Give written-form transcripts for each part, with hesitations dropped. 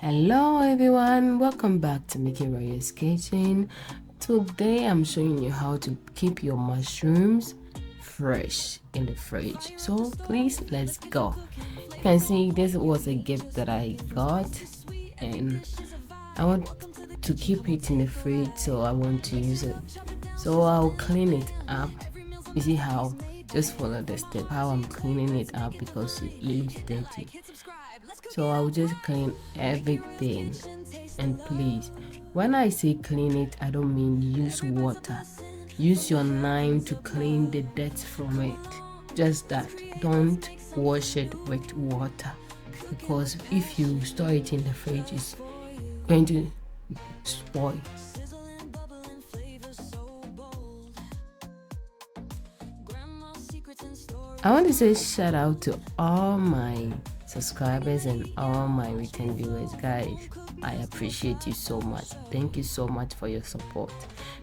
Hello everyone, welcome back to Mickey Royal's Kitchen. Today I'm showing you how to keep your mushrooms fresh in the fridge. So please, let's go. You can see this was a gift that I got and I want to keep it in the fridge, so I want to use it. So I'll clean it up. You see how? Just follow the step how I'm cleaning it up because it looks dirty. So I'll just clean everything. And please, when I say clean it, I don't mean use water. Use your knife to clean the dirt from it. Just that. Don't wash it with water, because if you store it in the fridge, it's going to spoil. I want to say shout out to all my subscribers and all my return viewers. Guys, I appreciate you so much. Thank you so much for your support.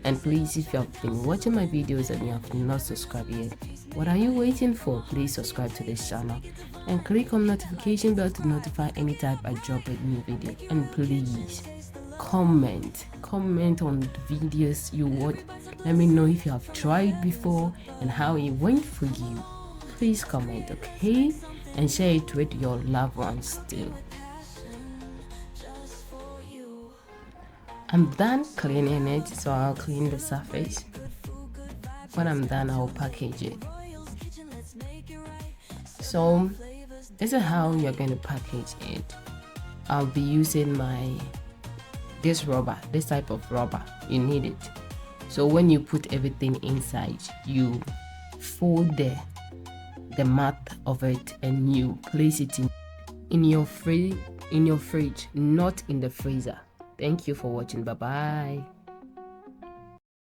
And please, if you have been watching my videos and you have not subscribed yet, what are you waiting for? Please subscribe to this channel and click on notification bell to notify anytime I drop a new video. And please comment on the videos you want. Let me know if you have tried before and how it went for you. Please comment, okay, and share it with your loved ones too. I'm done cleaning it, so I'll clean the surface. When I'm done, I'll package it. So this is how you're going to package it. I'll be using this type of rubber. You need it. So when you put everything inside, you fold the mat of it and you place it in your fridge, not in the freezer. Thank you for watching. Bye bye.